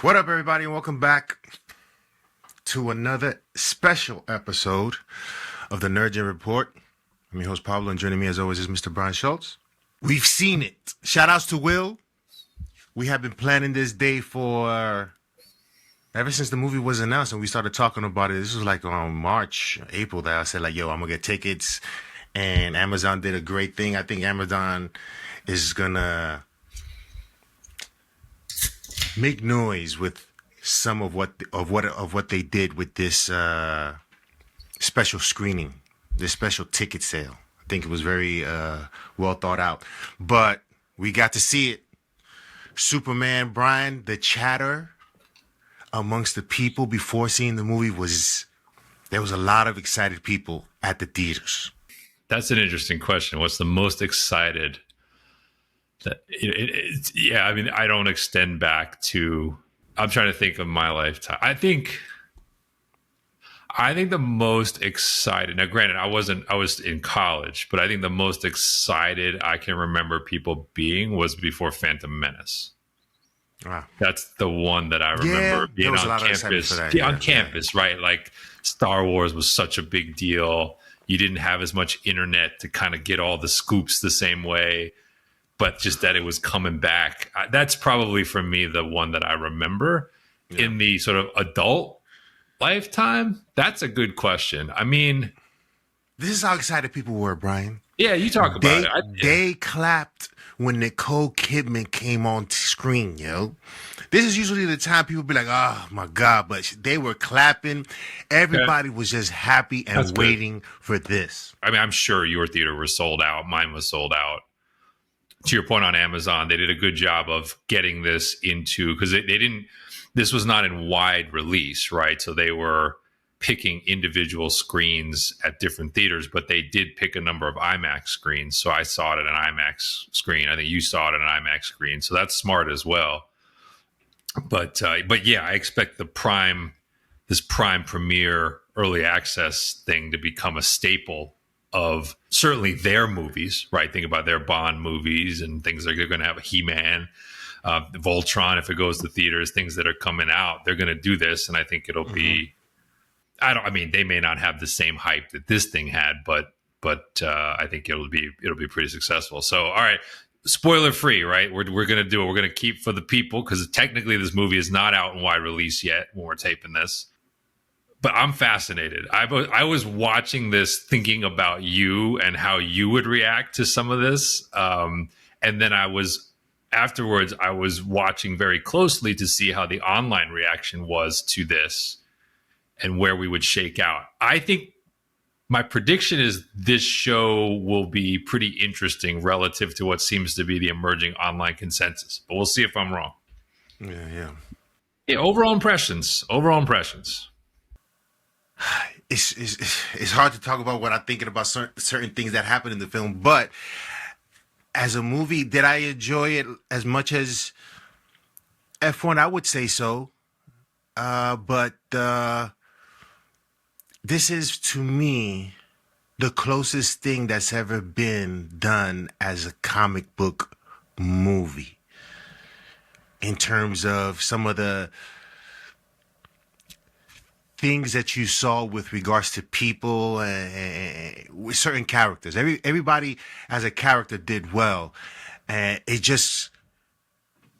What up, everybody, and welcome back to another special episode of the Nerd Gen Report. I'm your host, Pablo, and joining me, as always, is Mr. Brian Schultz. We've seen it. Shout outs to Will. We have been planning this day for ever since the movie was announced, and we started talking about it. This was like on March, April, that I said, like, yo, I'm going to get tickets, and Amazon did a great thing. I think Amazon is going to make noise with some of what they did with this special screening, this special ticket sale. I think it was very well thought out. But we got to see it. Superman, Brian, the chatter amongst the people before seeing the movie was there was a lot of excited people at the theaters. That's an interesting question. What's the most excited? Yeah, I mean, I don't extend back to. I'm trying to think of my lifetime. I think the most excited. Now, granted, I was in college, but I think the most excited I can remember people being was before Phantom Menace. Wow. That's the one that I remember being on campus. On campus, right? Like Star Wars was such a big deal. You didn't have as much internet to kind of get all the scoops the same way. But just that it was coming back. That's probably for me the one that I remember. In the sort of adult lifetime. That's a good question. I mean, this is how excited people were, Brian. Yeah, you talk about it. They clapped when Nicole Kidman came on screen, yo. This is usually the time people be like, oh my God, but they were clapping. Everybody was just happy and waiting for this. I mean, I'm sure your theater was sold out. Mine was sold out. To your point on Amazon, they did a good job of getting this into, because they didn't, this was not in wide release, right? So they were picking individual screens at different theaters, but they did pick a number of IMAX screens. So I saw it at an IMAX screen. I think you saw it at an IMAX screen. So that's smart as well. But yeah, I expect this Prime Premiere early access thing to become a staple of certainly their movies, right? Think about their Bond movies and things like they're going to have a He-Man, Voltron, if it goes to theaters, things that are coming out. They're going to do this, and I think it'll be. I mean, they may not have the same hype that this thing had, but I think it'll be pretty successful. So, all right, spoiler free, right? We're going to do it. We're going to keep for the people because technically this movie is not out in wide release yet when we're taping this. But I'm fascinated. I was watching this thinking about you and how you would react to some of this. And then afterwards, I was watching very closely to see how the online reaction was to this and where we would shake out. I think my prediction is this show will be pretty interesting relative to what seems to be the emerging online consensus. But we'll see if I'm wrong. Yeah. Overall impressions. It's hard to talk about what I'm thinking about certain things that happen in the film, but as a movie, did I enjoy it as much as F1? I would say so. But this is, to me, the closest thing that's ever been done as a comic book movie in terms of some of the things that you saw with regards to people and with certain characters. Everybody as a character did well. And it just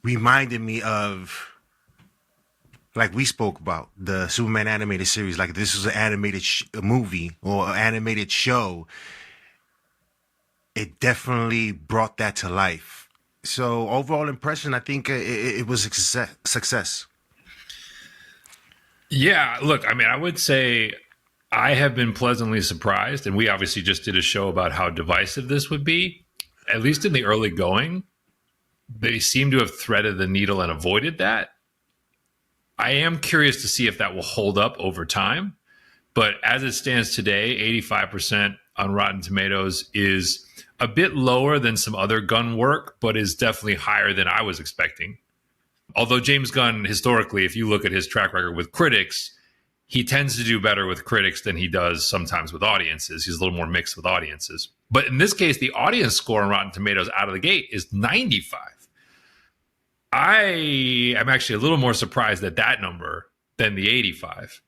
reminded me of, like we spoke about, the Superman animated series. Like this was an animated movie or an animated show. It definitely brought that to life. So overall impression, I think it was a success. Yeah, look, I mean, I would say I have been pleasantly surprised, and we obviously just did a show about how divisive this would be. At least in the early going, they seem to have threaded the needle and avoided that. I am curious to see if that will hold up over time, but as it stands today, 85% on Rotten Tomatoes is a bit lower than some other Gunn work, but is definitely higher than I was expecting. Although James Gunn, historically, if you look at his track record with critics, he tends to do better with critics than he does sometimes with audiences. He's a little more mixed with audiences. But in this case, the audience score on Rotten Tomatoes out of the gate is 95. I am actually a little more surprised at that number than the 85.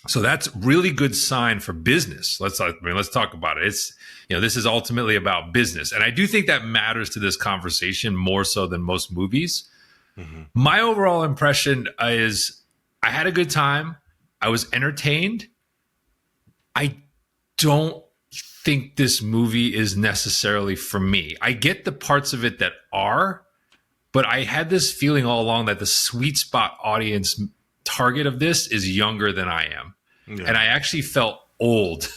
So that's really good sign for business. Let's talk about it. It's, this is ultimately about business. And I do think that matters to this conversation more so than most movies. Mm-hmm. My overall impression is I had a good time. I was entertained. I don't think this movie is necessarily for me. I get the parts of it that are, but I had this feeling all along that the sweet spot audience target of this is younger than I am. Yeah. And I actually felt old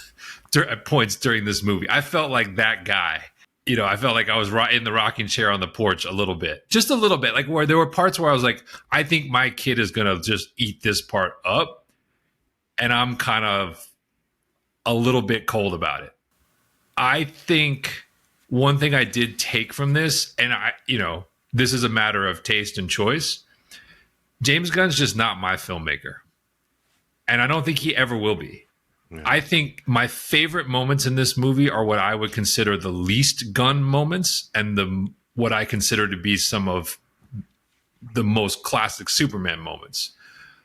at points during this movie. I felt like that guy. I felt like I was in the rocking chair on the porch a little bit. Just a little bit. Like where there were parts where I was like, I think my kid is going to just eat this part up. And I'm kind of a little bit cold about it. I think one thing I did take from this, and this is a matter of taste and choice. James Gunn's just not my filmmaker. And I don't think he ever will be. Yeah. I think my favorite moments in this movie are what I would consider the least Gunn moments and what I consider to be some of the most classic Superman moments.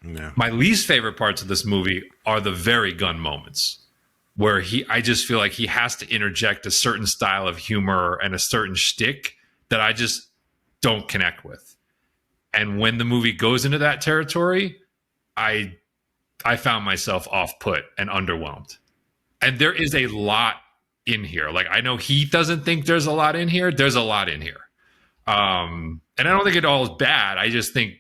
Yeah. My least favorite parts of this movie are the very Gunn moments where I just feel like he has to interject a certain style of humor and a certain shtick that I just don't connect with. And when the movie goes into that territory, I found myself off put and underwhelmed. And there is a lot in here. Like, I know he doesn't think there's a lot in here. There's a lot in here. And I don't think it all is bad. I just think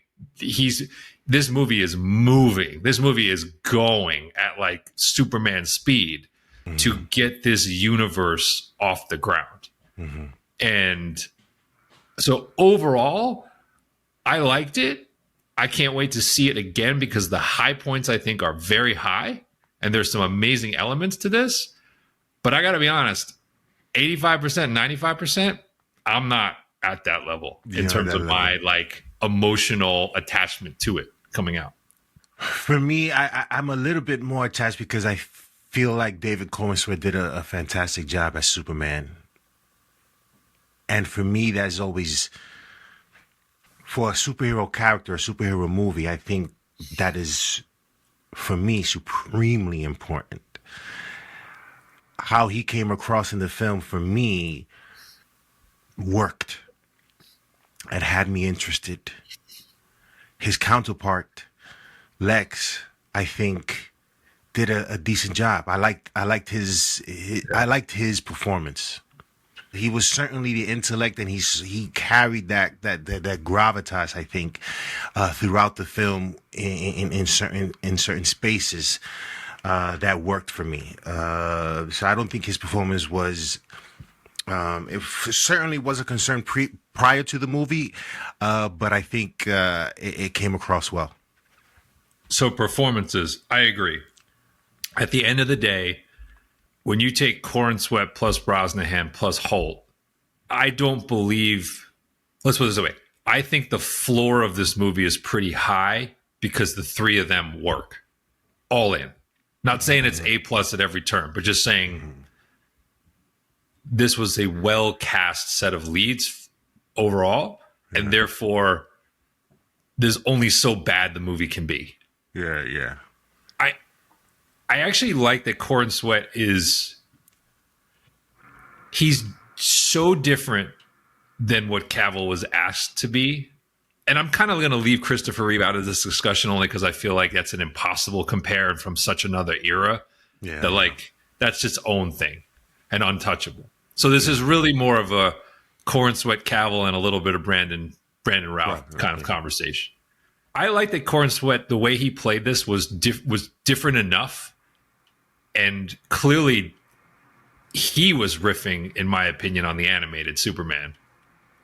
this movie is moving. This movie is going at like Superman speed to get this universe off the ground. Mm-hmm. And so overall, I liked it. I can't wait to see it again because the high points I think are very high and there's some amazing elements to this. But I got to be honest, 85%, 95%, I'm not at that level in terms of my like emotional attachment to it coming out. For me, I'm a little bit more attached because I feel like David Corenswet did a fantastic job as Superman. And for me, that's always... For a superhero character, a superhero movie, I think that is, for me, supremely important. How he came across in the film, for me, worked. It had me interested. His counterpart, Lex, I think, did a decent job. I liked his performance. He was certainly the intellect, and he carried that gravitas, I think, throughout the film in certain spaces that worked for me. So I don't think his performance was. It certainly was a concern prior to the movie, but I think it came across well. So performances, I agree. At the end of the day, when you take Corenswet plus Brosnahan plus Hoult, I don't believe... Let's put it this way. I think the floor of this movie is pretty high because the three of them work. All in. Not saying it's A+ at every turn, but just saying this was a well-cast set of leads overall, and therefore there's only so bad the movie can be. Yeah. I actually like that Corenswet he's so different than what Cavill was asked to be. And I'm kind of going to leave Christopher Reeve out of this discussion only because I feel like that's an impossible compare from such another era. Yeah. That's its own thing and untouchable. So this is really more of a Corenswet, Cavill, and a little bit of Brandon Routh kind of conversation. I like that Corenswet, the way he played this was different enough. And clearly, he was riffing, in my opinion, on the animated Superman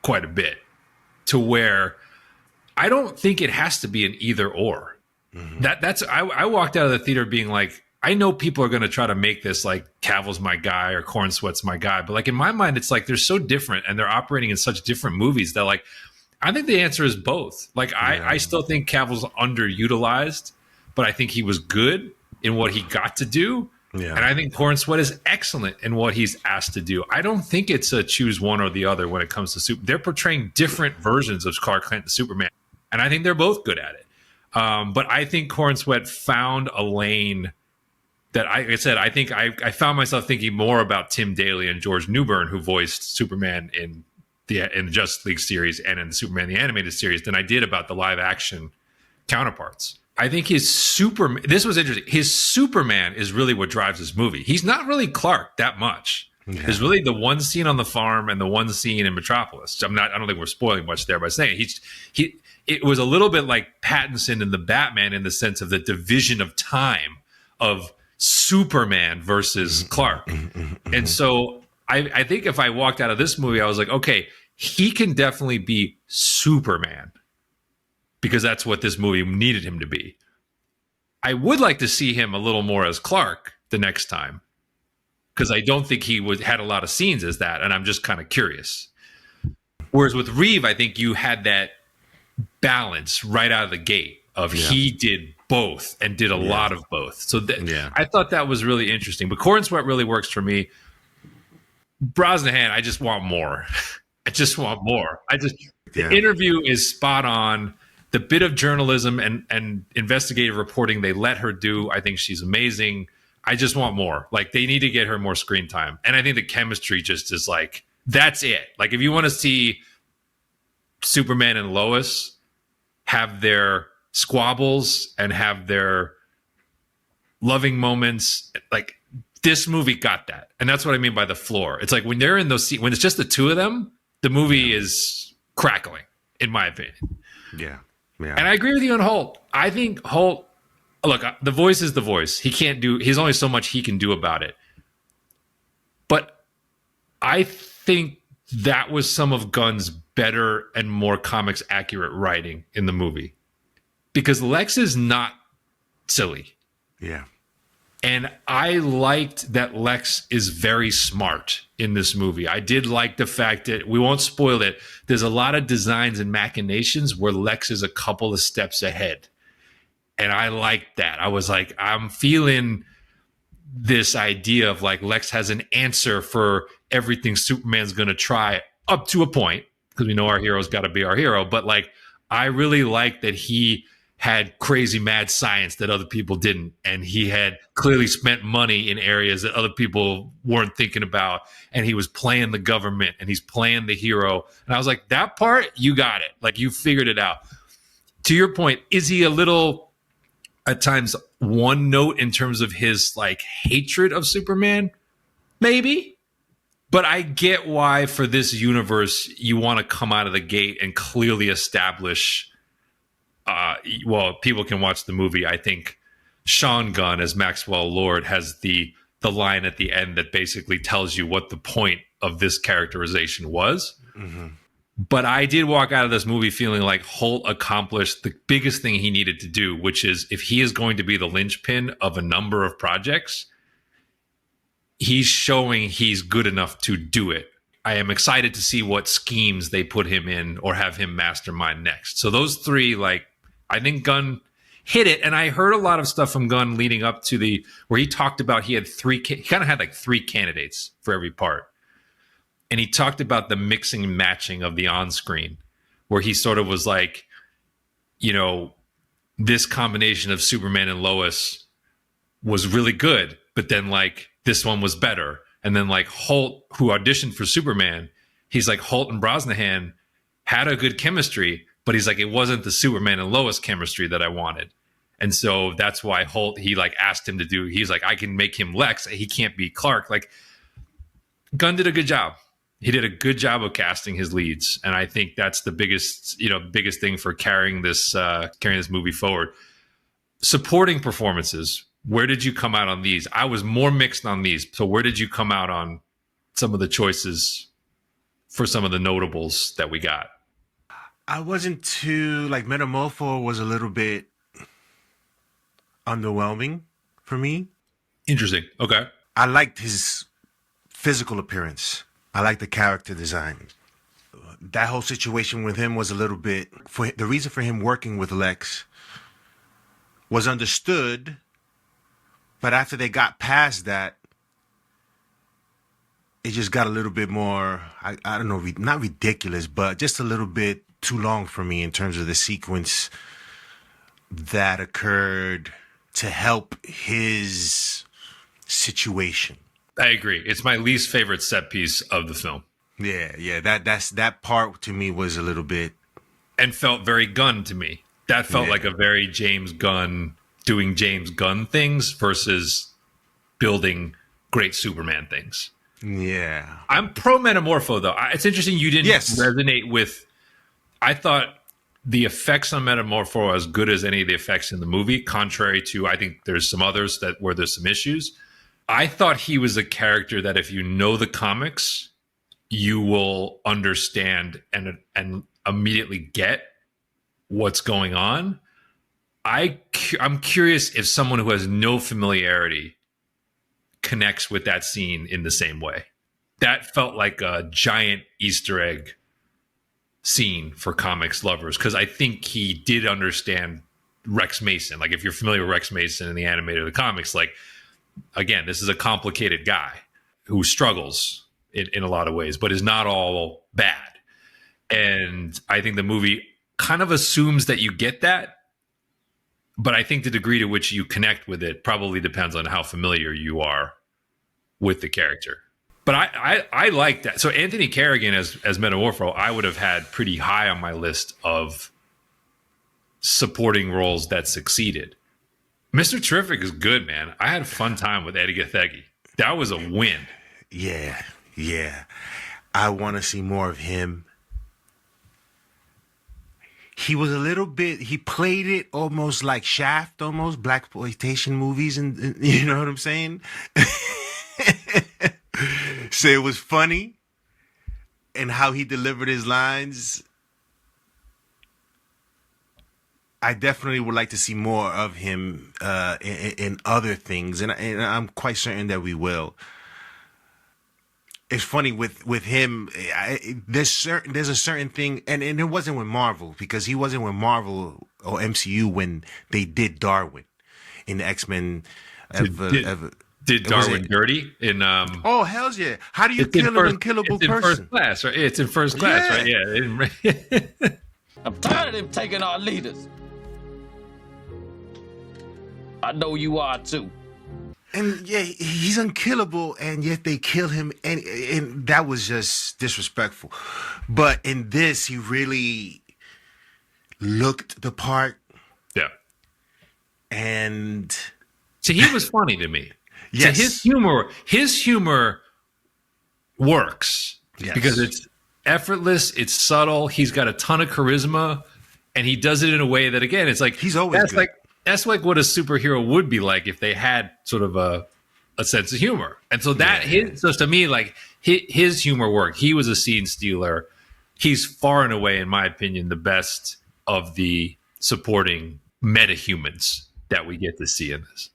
quite a bit, to where I don't think it has to be an either or. Mm-hmm. I walked out of the theater being like, I know people are going to try to make this like Cavill's my guy or Corenswet's my guy, but like in my mind, it's like they're so different and they're operating in such different movies that like I think the answer is both. Like I still think Cavill's underutilized, but I think he was good in what he got to do. Yeah. And I think Corenswet is excellent in what he's asked to do. I don't think it's a choose one or the other when it comes to Superman. They're portraying different versions of Clark Kent and Superman, and I think they're both good at it. But I think Corenswet found a lane that, like I said, I think I found myself thinking more about Tim Daly and George Newbern, who voiced Superman in the Justice League series and in the Superman the Animated Series, than I did about the live action counterparts. I think his Superman, this was interesting. His Superman is really what drives this movie. He's not really Clark that much. Yeah. There's really the one scene on the farm and the one scene in Metropolis. I don't think we're spoiling much there by saying it was a little bit like Pattinson in the Batman in the sense of the division of time of Superman versus Clark. And so I think if I walked out of this movie, I was like, okay, he can definitely be Superman, because that's what this movie needed him to be. I would like to see him a little more as Clark the next time, because I don't think he had a lot of scenes as that, and I'm just kind of curious. Whereas with Reeve, I think you had that balance right out of the gate of he did both and did a lot of both. So I thought that was really interesting. But Corenswet really works for me. Brosnahan, I just want more. I just want more. The interview is spot on. The bit of journalism and investigative reporting they let her do, I think she's amazing. I just want more. Like, they need to get her more screen time. And I think the chemistry just is like, that's it. Like, if you want to see Superman and Lois have their squabbles and have their loving moments, like, this movie got that. And that's what I mean by the floor. It's like when they're in those scenes, when it's just the two of them, the movie is crackling, in my opinion. Yeah. Yeah. And I agree with you on Hoult. I think Hoult, look, the voice is the voice. He's only so much he can do about it. But I think that was some of Gunn's better and more comics accurate writing in the movie. Because Lex is not silly. Yeah. And I liked that Lex is very smart in this movie. I did like the fact that, we won't spoil it, there's a lot of designs and machinations where Lex is a couple of steps ahead. And I liked that. I was like, I'm feeling this idea of like Lex has an answer for everything Superman's going to try up to a point, because we know our hero's got to be our hero. But like, I really like that he had crazy mad science that other people didn't. And he had clearly spent money in areas that other people weren't thinking about. And he was playing the government and he's playing the hero. And I was like, that part, you got it. Like, you figured it out. To your point, is he a little, at times, one note in terms of his like hatred of Superman? Maybe. But I get why for this universe, you want to come out of the gate and clearly establish, well, people can watch the movie. I think Sean Gunn as Maxwell Lord has the line at the end that basically tells you what the point of this characterization was. Mm-hmm. But I did walk out of this movie feeling like Hoult accomplished the biggest thing he needed to do, which is, if he is going to be the linchpin of a number of projects, he's showing he's good enough to do it. I am excited to see what schemes they put him in or have him mastermind next. So those three, like, I think Gunn hit it. And I heard a lot of stuff from Gunn leading up to where he talked about he kind of had like three candidates for every part. And he talked about the mixing and matching of the on-screen, where he sort of was like, you know, this combination of Superman and Lois was really good, but then like this one was better. And then like Hoult, who auditioned for Superman, he's like, Hoult and Brosnahan had a good chemistry, but he's like, it wasn't the Superman and Lois chemistry that I wanted. And so that's why Hoult, he like asked him to do, he's like, I can make him Lex. He can't be Clark. Like, Gunn did a good job. He did a good job of casting his leads. And I think that's the biggest thing for carrying this movie forward. Supporting performances. Where did you come out on these? I was more mixed on these. So where did you come out on some of the choices for some of the notables that we got? I wasn't too, like, Metamorpho was a little bit underwhelming for me. Interesting. Okay. I liked his physical appearance. I liked the character design. That whole situation with him was a little bit, the reason for him working with Lex was understood, But after they got past that, it just got a little bit more, I don't know, not ridiculous, but just a little bit too long for me in terms of the sequence that occurred to help his situation. I agree. It's my least favorite set piece of the film. Yeah. That part to me was a little bit, and felt very Gunn to me. That felt like a very James Gunn doing James Gunn things versus building great Superman things. Yeah. I'm pro Metamorpho though. It's interesting you didn't resonate with. I thought the effects on Metamorpho are as good as any of the effects in the movie, contrary to, I think there's some others where there's some issues. I thought he was a character that if you know the comics, you will understand and immediately get what's going on. I'm curious if someone who has no familiarity connects with that scene in the same way. That felt like a giant Easter egg scene for comics lovers, because I think he did understand Rex Mason. Like, if you're familiar with Rex Mason in the animated or the comics, like, again, this is a complicated guy who struggles in a lot of ways, but is not all bad. And I think the movie kind of assumes that you get that, but I think the degree to which you connect with it probably depends on how familiar you are with the character. But I like that. So Anthony Carrigan as Metamorpho, I would have had pretty high on my list of supporting roles that succeeded. Mr. Terrific is good, man. I had a fun time with Eddie Gathegi. That was a win. Yeah. I want to see more of him. He was a little bit, he played it almost like Shaft, almost blaxploitation movies, and you know what I'm saying? So it was funny, and how he delivered his lines. I definitely would like to see more of him in other things, and I'm quite certain that we will. It's funny with him. There's a certain thing, and it wasn't with Marvel, because he wasn't with Marvel or MCU when they did Darwin in the X-Men. Did Darwin dirty in? Oh, hell's yeah! How do you kill an unkillable person? First class, right? It's in first class, right? Yeah. I'm tired of them taking our leaders. I know you are too. And yeah, he's unkillable, and yet they kill him, and that was just disrespectful. But in this, he really looked the part. Yeah. And so he was funny to me. Yes. So his humor works because it's effortless, it's subtle, he's got a ton of charisma, and he does it in a way that, again, it's like he's always good. That's like what a superhero would be like if they had sort of a sense of humor. And so so to me, like, his humor worked. He was a scene stealer. He's far and away, in my opinion, the best of the supporting metahumans that we get to see in this.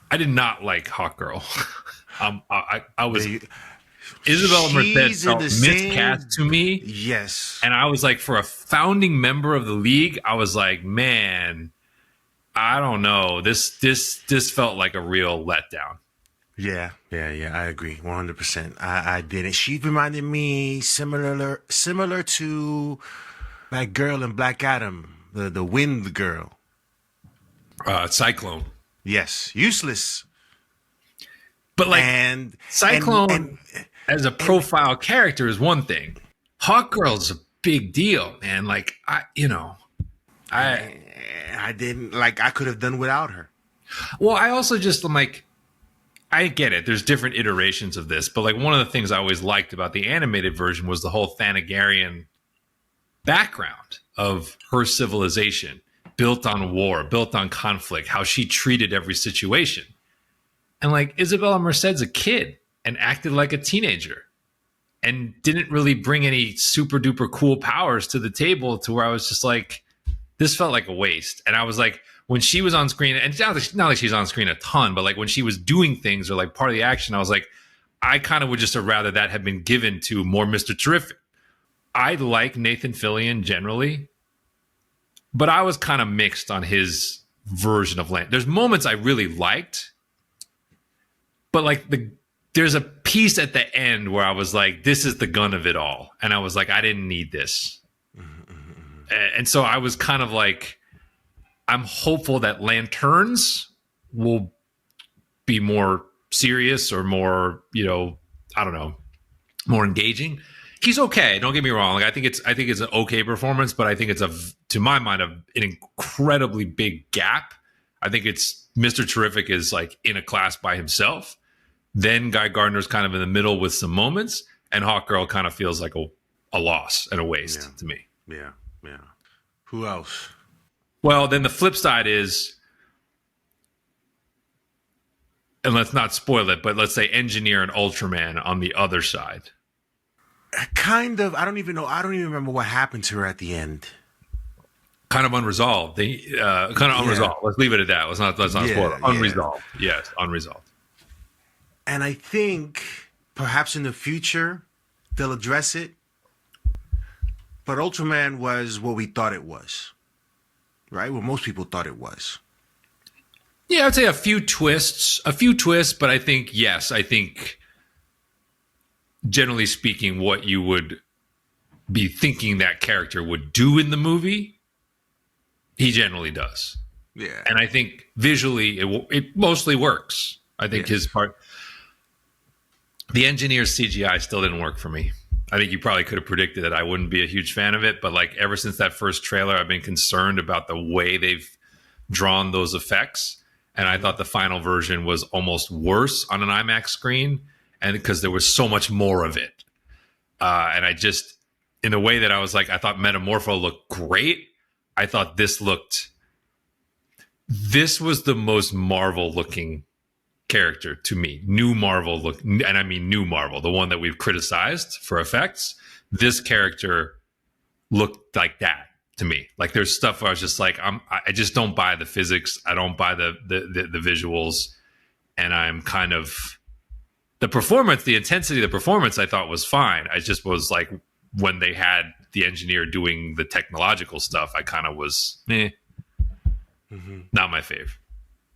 I did not like Hawkgirl. I was Isabella Merced felt miscast to me. Yes. And I was like, for a founding member of the league, I was like, man, I don't know. This felt like a real letdown. Yeah. I agree, 100%. I didn't. She reminded me similar to that girl in Black Adam, the Wind girl. Cyclone. Yes, useless. But like, Cyclone as a profile character is one thing. Hawkgirl's a big deal, man. Like, I didn't like. I could have done without her. Well, I also just, I'm like, I get it. There's different iterations of this, but like, one of the things I always liked about the animated version was the whole Thanagarian background of her civilization, built on war, built on conflict, how she treated every situation. And like, Isabella Merced's a kid and acted like a teenager and didn't really bring any super duper cool powers to the table, to where I was just like, this felt like a waste. And I was like, when she was on screen, and it's not like she's on screen a ton, but like when she was doing things or like part of the action, I was like, I kind of would just have rather that had been given to more Mr. Terrific. I like Nathan Fillion generally, but I was kind of mixed on his version of Land. There's moments I really liked, but like there's a piece at the end where I was like, this is the gun of it all. And I was like, I didn't need this. And so I was kind of like, I'm hopeful that Lanterns will be more serious or more, I don't know, more engaging. He's okay. Don't get me wrong. Like I think it's an okay performance, but I think it's to my mind, an incredibly big gap. I think it's Mr. Terrific is like in a class by himself. Then Guy Gardner's kind of in the middle with some moments, and Hawkgirl kind of feels like a loss and a waste to me. Yeah. Who else? Well, then the flip side is, and let's not spoil it, but let's say Engineer and Ultraman on the other side. Kind of. I don't even remember what happened to her at the end. Kind of unresolved. Unresolved. Let's leave it at that. Let's not spoil it. Unresolved. Yeah. Yes, unresolved. And I think perhaps in the future they'll address it. But Ultraman was what we thought it was, right? What most people thought it was. Yeah, I'd say a few twists, but I think generally speaking, what you would be thinking that character would do in the movie, he generally does. Yeah. And I think visually it mostly works. I think his part, the Engineer's CGI still didn't work for me. I think you probably could have predicted that I wouldn't be a huge fan of it, but like ever since that first trailer, I've been concerned about the way they've drawn those effects. And I thought the final version was almost worse on an IMAX screen, and because there was so much more of it. And I just, in a way that I was like, I thought Metamorpho looked great. I thought this was the most Marvel looking character to me. New Marvel look, and I mean new Marvel, the one that we've criticized for effects. This character looked like that to me. Like there's stuff where I was just like, I just don't buy the physics. I don't buy the visuals, and I'm kind of the performance, the intensity of the performance. I thought was fine. I just was like, when they had the Engineer doing the technological stuff, I kind of was not my fave.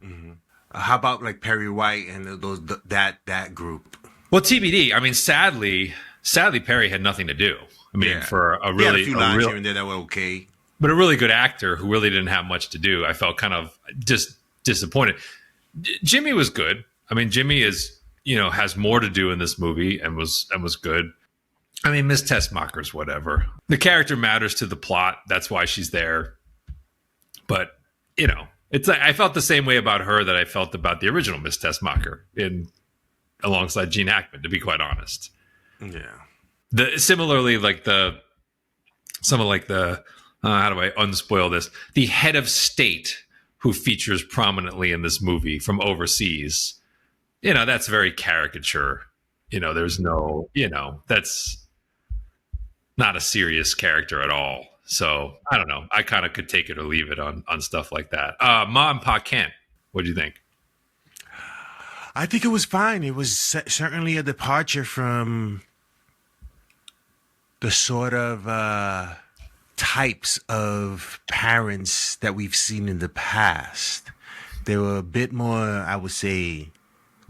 Mm-hmm. How about like Perry White and that group? Well, TBD. I mean, sadly, Perry had nothing to do. I mean, for a really, he had a few lines here and there that were okay, but a really good actor who really didn't have much to do. I felt kind of just disappointed. Jimmy was good. I mean, Jimmy is, has more to do in this movie and was good. I mean, Miss Tessmacher's whatever. The character matters to the plot. That's why she's there. But it's like I felt the same way about her that I felt about the original Miss Tessmacher alongside Gene Hackman, to be quite honest. Yeah. Similarly, like how do I unspoil this? The head of state who features prominently in this movie from overseas, that's very caricature. There's no, that's not a serious character at all. So I don't know. I kind of could take it or leave it on stuff like that. Ma and Pa Kent, what do you think? I think it was fine. It was certainly a departure from the sort of types of parents that we've seen in the past. They were a bit more, I would say,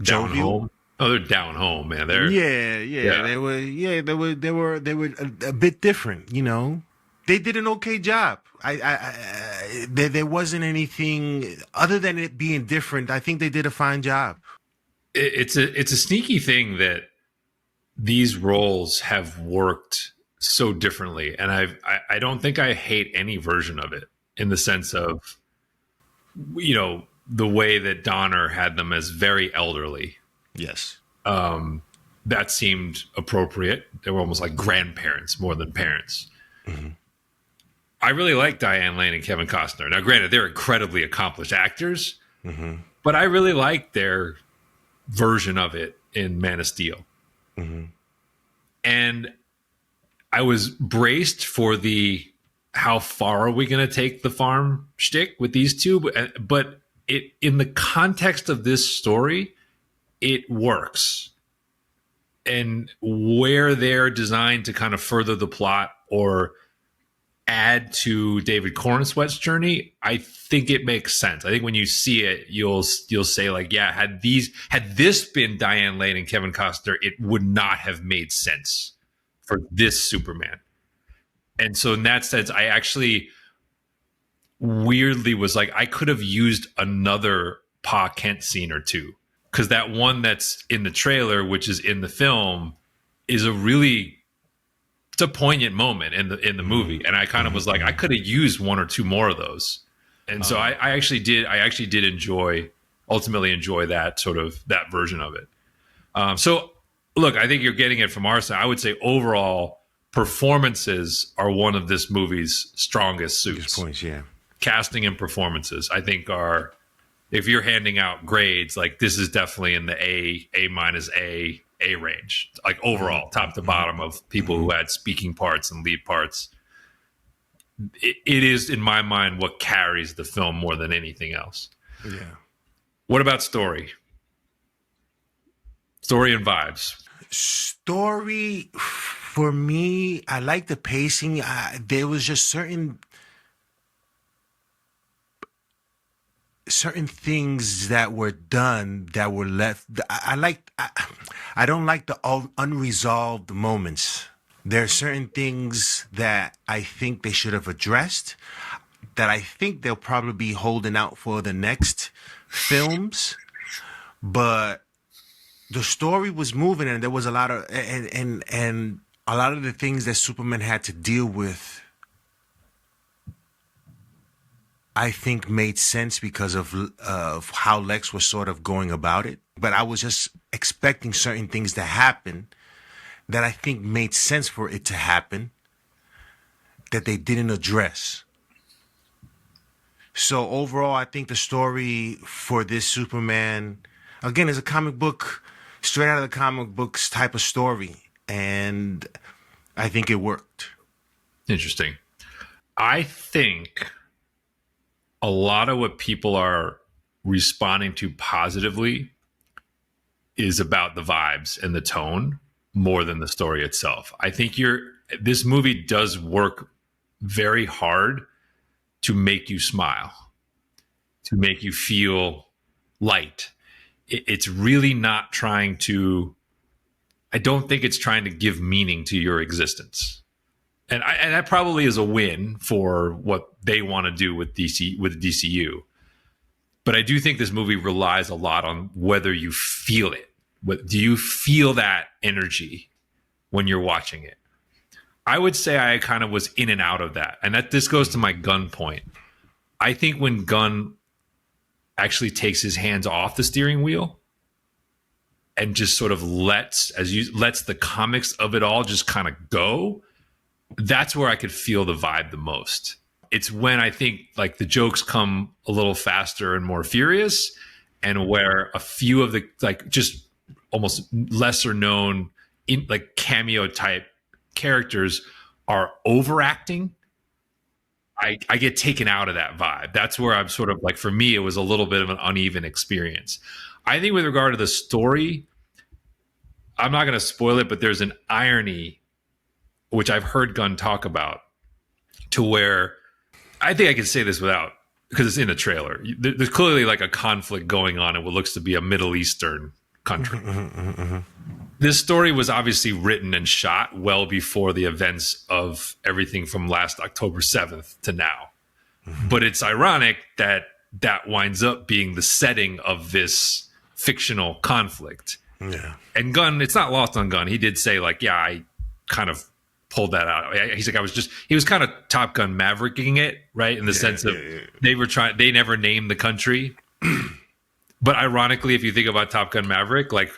down jovial. home. Oh, they're down home, man. They're They were a bit different. They did an okay job. There wasn't anything other than it being different. I think they did a fine job. It's a sneaky thing that these roles have worked so differently, and I don't think I hate any version of it in the sense of the way that Donner had them as very elderly. Yes. That seemed appropriate. They were almost like grandparents more than parents. Mm-hmm. I really like Diane Lane and Kevin Costner. Now, granted, they're incredibly accomplished actors, but I really like their version of it in Man of Steel. Mm-hmm. And I was braced for how far are we going to take the farm shtick with these two? But in the context of this story, it works. And where they're designed to kind of further the plot or add to David Corenswet's journey, I think it makes sense. I think when you see it, you'll say like, yeah, had this been Diane Lane and Kevin Costner, it would not have made sense for this Superman. And so in that sense, I actually weirdly was like, I could have used another Pa Kent scene or two, because that one that's in the trailer, which is in the film, is it's a poignant moment in the movie. And I kind of was like, I could have used one or two more of those. And so I actually did ultimately enjoy that version of it. So look, I think you're getting it from our side. I would say overall performances are one of this movie's strongest suits. Points, yeah. Casting and performances, I think, are, if you're handing out grades, like this is definitely in the A minus A range, like overall, top to bottom of people who had speaking parts and lead parts. It is, in my mind, what carries the film more than anything else. Yeah. What about story? Story and vibes. Story, for me, I like the pacing. There was just certain things that were done that were left. I don't like the unresolved moments. There are certain things that I think they should have addressed, that I think they'll probably be holding out for the next films. But the story was moving, and there was a lot of and a lot of the things that Superman had to deal with, I think, made sense because of how Lex was sort of going about it. But I was just expecting certain things to happen that I think made sense for it to happen, that they didn't address. So overall, I think the story for this Superman, again, is a comic book, straight out of the comic books type of story. And I think it worked. Interesting. I think a lot of what people are responding to positively is about the vibes and the tone more than the story itself. I think this movie does work very hard to make you smile, to make you feel light. It's really not trying to, I don't think it's trying to give meaning to your existence. And that probably is a win for what they want to do with DCU. But I do think this movie relies a lot on whether you feel it. Do you feel that energy when you're watching it? I would say I kind of was in and out of that. And this goes to my Gunn point. I think when Gunn actually takes his hands off the steering wheel and just sort of lets the comics of it all just kind of go, that's where I could feel the vibe the most. It's when I think like the jokes come a little faster and more furious, and where a few of the like just almost lesser known like cameo type characters are overacting. I get taken out of that vibe. That's where I'm sort of like, for me, it was a little bit of an uneven experience. I think with regard to the story, I'm not going to spoil it, but there's an irony, which I've heard Gunn talk about, to where I think I can say this without, because it's in the trailer. There's clearly like a conflict going on in what looks to be a Middle Eastern country. This story was obviously written and shot well before the events of everything from last October 7th to now. But it's ironic that that winds up being the setting of this fictional conflict. Yeah. And Gunn, it's not lost on Gunn. He did say like, yeah, I kind of pulled that out. He's like, he was kind of Top Gun Mavericking it, right? In the sense of they never named the country. But ironically, if you think about Top Gun Maverick, like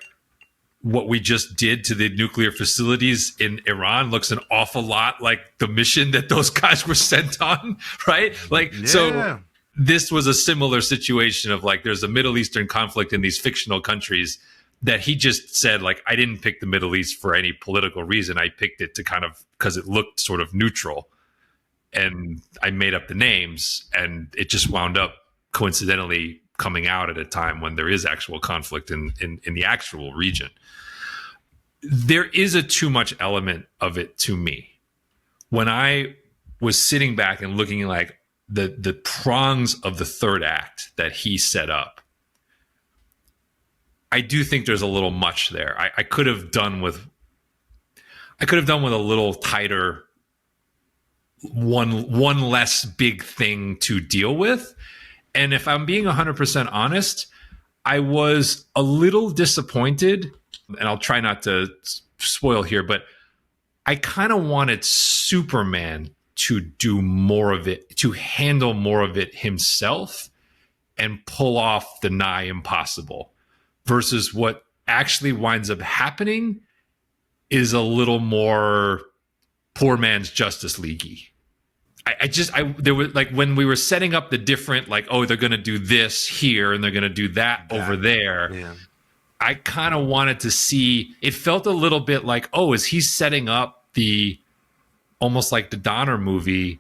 what we just did to the nuclear facilities in Iran looks an awful lot like the mission that those guys were sent on, right? Like, so this was a similar situation of like, there's a Middle Eastern conflict in these fictional countries that he just said, like, I didn't pick the Middle East for any political reason. I picked it to kind of, because it looked sort of neutral. And I made up the names, and it just wound up coincidentally coming out at a time when there is actual conflict in the actual region. There is a too much element of it to me. When I was sitting back and looking like the prongs of the third act that he set up, I do think there's a little much there. I could have done with a little tighter, one less big thing to deal with. And if I'm being 100% honest, I was a little disappointed, and I'll try not to spoil here, but I kind of wanted Superman to do more of it, to handle more of it himself and pull off the nigh impossible, versus what actually winds up happening is a little more poor man's Justice League-y. There was like, when we were setting up the different, like, oh, they're going to do this here and they're going to do that over there. Yeah. I kind of wanted to see, it felt a little bit like, oh, is he setting up almost like the Donner movie,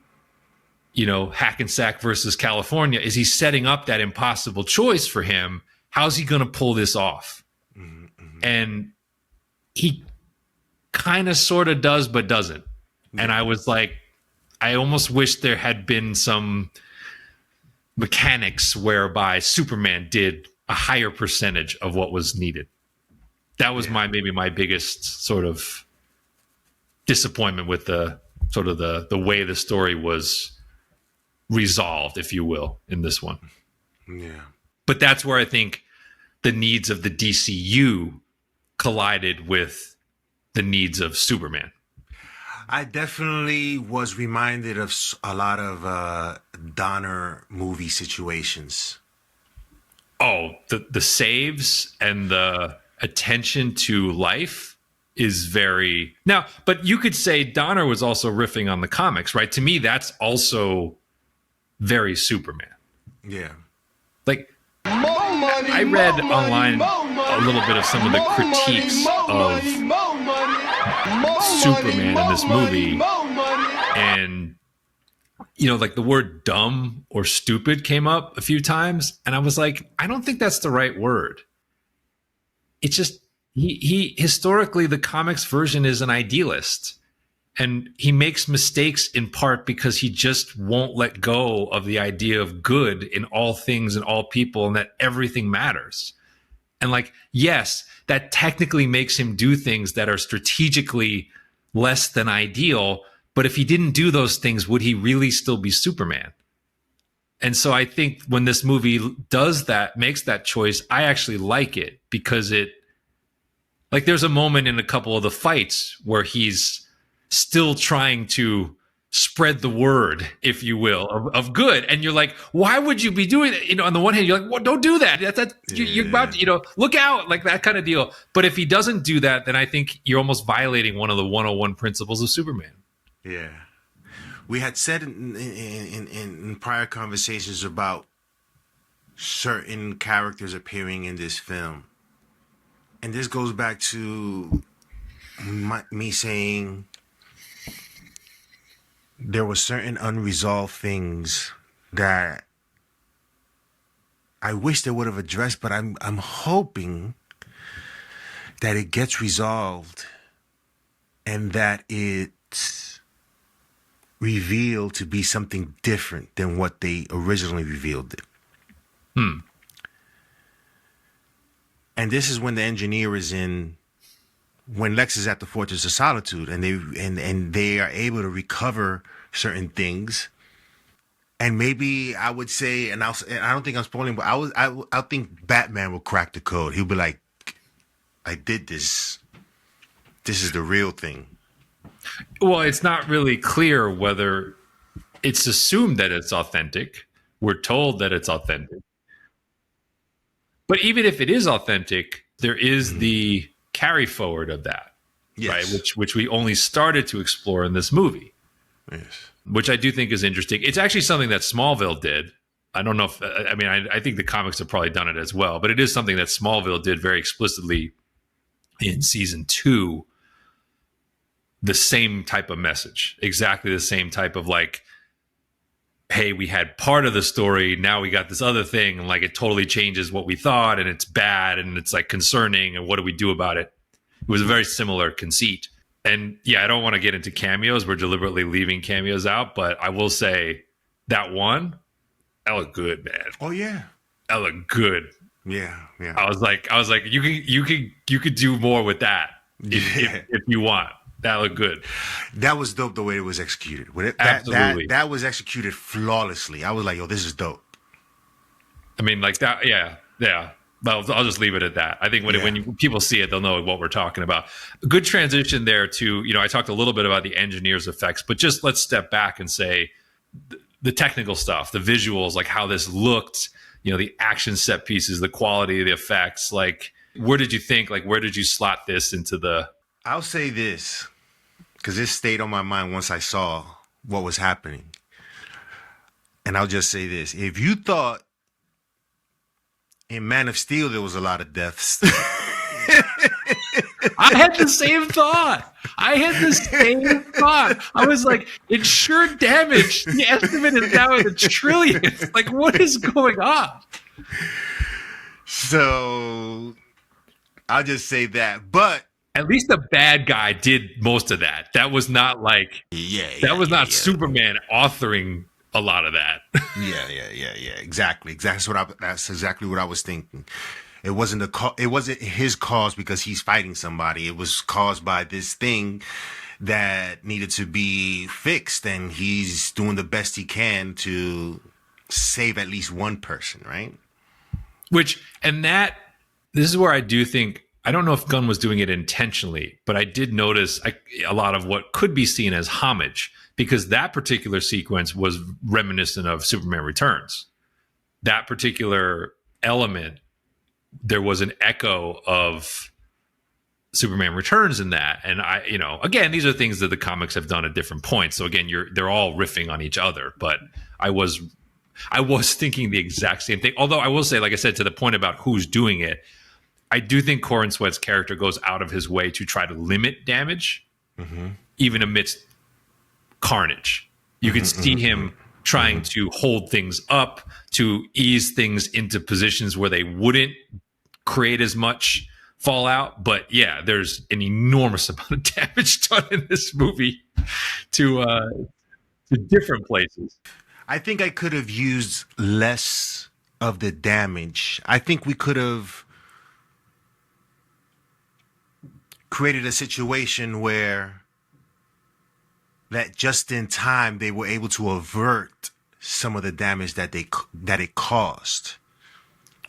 Hackensack versus California? Is he setting up that impossible choice for him? How's he going to pull this off? Mm-hmm. And he kind of sort of does, but doesn't. Mm-hmm. And I was like, I almost wish there had been some mechanics whereby Superman did a higher percentage of what was needed. That was maybe my biggest sort of disappointment with the way the story was resolved, if you will, in this one. Yeah. But that's where I think the needs of the DCU collided with the needs of Superman. I definitely was reminded of a lot of Donner movie situations. Oh, the saves and the attention to life is very... Now, but you could say Donner was also riffing on the comics, right? To me, that's also very Superman. Yeah. Like, I read online a little bit of some of the critiques of Superman in this movie, and like the word dumb or stupid came up a few times, and I was like, I don't think that's the right word. It's just he historically, the comics version is an idealist, and he makes mistakes in part because he just won't let go of the idea of good in all things and all people, and that everything matters. And like, yes, that technically makes him do things that are strategically less than ideal. But if he didn't do those things, would he really still be Superman? And so I think when this movie does that, makes that choice, I actually like it, because there's a moment in a couple of the fights where he's still trying to spread the word, if you will, of good. And you're like, why would you be doing that? On the one hand, you're like, well, don't do that. You're about to, look out, like that kind of deal. But if he doesn't do that, then I think you're almost violating one of the 101 principles of Superman. Yeah. We had said in prior conversations about certain characters appearing in this film. And this goes back to me saying there were certain unresolved things that I wish they would have addressed, but I'm hoping that it gets resolved and that it's revealed to be something different than what they originally revealed it. And this is when the engineer is when Lex is at the Fortress of Solitude, and they are able to recover certain things. And maybe I would say, and I don't think I'm spoiling, but I think Batman will crack the code. He'll be like, I did this. This is the real thing. Well, it's not really clear whether it's assumed that it's authentic. We're told that it's authentic. But even if it is authentic, there is the carry forward of that, right? Which we only started to explore in this movie. Yes. Which I do think is interesting. It's actually something that Smallville did. I don't know if, I think the comics have probably done it as well, but it is something that Smallville did very explicitly in season 2. The same type of message, exactly the same type of like, hey, we had part of the story, now we got this other thing, and like it totally changes what we thought, and it's bad, and it's like concerning, and what do we do about it? It was a very similar conceit. And yeah, I don't want to get into cameos. We're deliberately leaving cameos out, but I will say that one, that looked good, man. Oh yeah. That looked good. Yeah. I was like, you could do more with that if you want. That looked good. That was dope the way it was executed. Absolutely. That was executed flawlessly. I was like, yo, this is dope. I mean, like that. Yeah. Well, I'll just leave it at that. I think when people see it, they'll know what we're talking about. A good transition there to, I talked a little bit about the engineer's effects, but just let's step back and say the technical stuff, the visuals, like how this looked, the action set pieces, the quality of the effects. Like, where did you think, where did you slot this into the... I'll say this, because this stayed on my mind once I saw what was happening. And I'll just say this. If you thought in Man of Steel there was a lot of deaths... I had the same thought. I was like, it's sure damaged. The estimate is now in the trillions. Like, what is going on? So I'll just say that. But at least the bad guy did most of that. That was not like, that was not Superman authoring a lot of that. Yeah. Exactly. That's exactly what I was thinking. It wasn't it wasn't his cause because he's fighting somebody. It was caused by this thing that needed to be fixed, and he's doing the best he can to save at least one person, right? This is where I do think, I don't know if Gunn was doing it intentionally, but I did notice a lot of what could be seen as homage, because that particular sequence was reminiscent of Superman Returns. That particular element, there was an echo of Superman Returns in that. And again, these are things that the comics have done at different points. So again, they're all riffing on each other, but I was thinking the exact same thing. Although I will say, like I said, to the point about who's doing it, I do think Corenswet's character goes out of his way to try to limit damage, even amidst carnage. You can see him trying to hold things up, to ease things into positions where they wouldn't create as much fallout. But yeah, there's an enormous amount of damage done in this movie to different places. I think I could have used less of the damage. I think we could have created a situation where that just in time they were able to avert some of the damage that it caused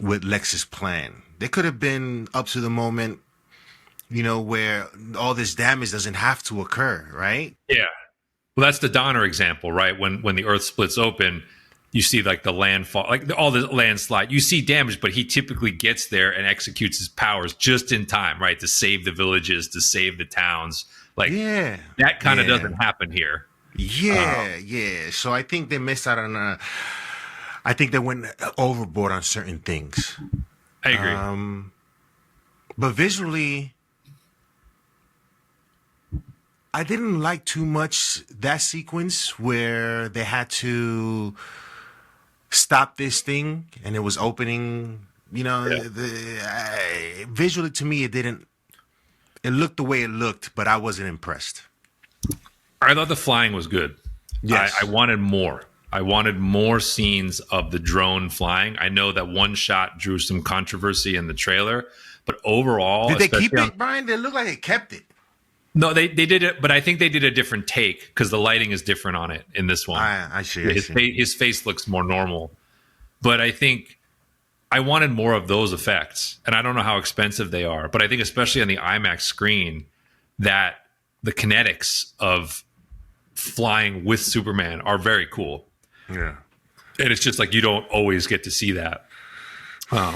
with Lex's plan. They could have been up to the moment, where all this damage doesn't have to occur, right? Yeah. Well, that's the Donner example, right? When the Earth splits open, you see like the landfall, like all the landslide. You see damage, but he typically gets there and executes his powers just in time, right, to save the villages, to save the towns. Like, that kind of doesn't happen here. Yeah. So I think they missed out on. I think they went overboard on certain things. I agree. But visually, I didn't like too much that sequence where they had to stop this thing and it was opening. Visually to me, it didn't. It looked the way it looked, but I wasn't impressed. I thought the flying was good. Yes. I wanted more. I wanted more scenes of the drone flying. I know that one shot drew some controversy in the trailer, but overall... Did they keep it, Brian? They look like they kept it. No, they did it, but I think they did a different take because the lighting is different on it in this one. I see. His face looks more normal. But I think I wanted more of those effects, and I don't know how expensive they are, but I think especially on the IMAX screen that the kinetics of flying with Superman are very cool. Yeah. And it's just like you don't always get to see that,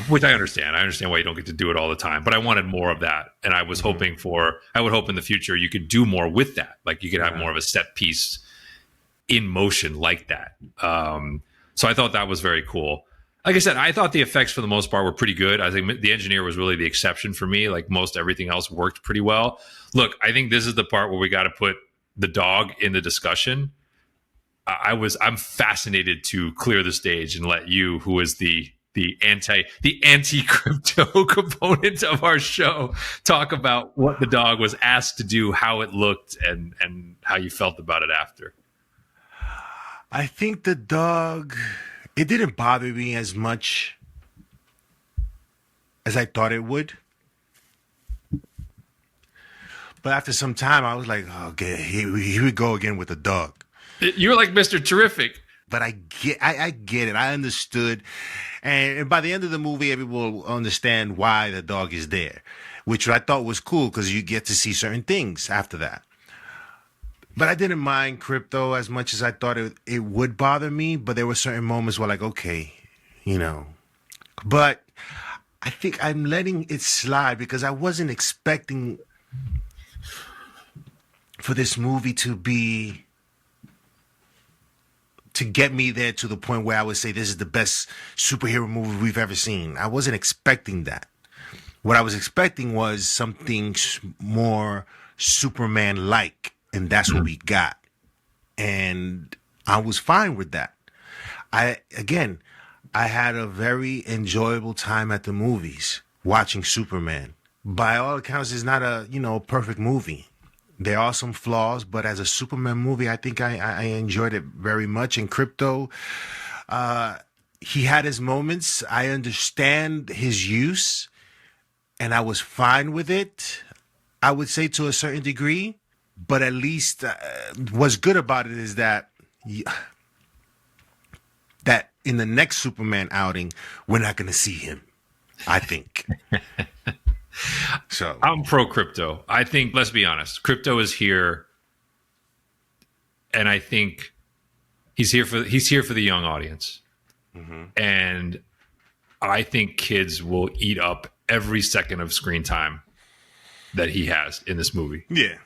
which I understand. I understand why you don't get to do it all the time, but I wanted more of that. And I was hoping I would hope in the future you could do more with that. Like you could have more of a set piece in motion like that. So I thought that was very cool. Like I said, I thought the effects for the most part were pretty good. I think the engineer was really the exception for me. Like most everything else worked pretty well. Look, I think this is the part where we got to put the dog in the discussion. I'm fascinated to clear the stage and let you, who is the the anti crypto component of our show, talk about what the dog was asked to do, how it looked, and how you felt about it after. I think the dog, it didn't bother me as much as I thought it would. But after some time, I was like, okay, here we go again with the dog. You're like Mr. Terrific. But I get it. I understood. And by the end of the movie, everyone will understand why the dog is there, which I thought was cool because you get to see certain things after that. But I didn't mind Krypto as much as I thought it would bother me. But there were certain moments where like, okay, But I think I'm letting it slide because I wasn't expecting for this movie to get me there to the point where I would say this is the best superhero movie we've ever seen. I wasn't expecting that. What I was expecting was something more Superman-like, and that's what we got. And I was fine with that. I had a very enjoyable time at the movies watching Superman. By all accounts, it's not a perfect movie. There are some flaws, but as a Superman movie, I think I enjoyed it very much. And Krypto, he had his moments. I understand his use, and I was fine with it, I would say to a certain degree. But at least what's good about it is that in the next Superman outing, we're not going to see him, I think. So I'm pro Krypto. I think, let's be honest, Krypto is here, and I think he's here for the young audience. Mm-hmm. And I think kids will eat up every second of screen time that he has in this movie. Yeah.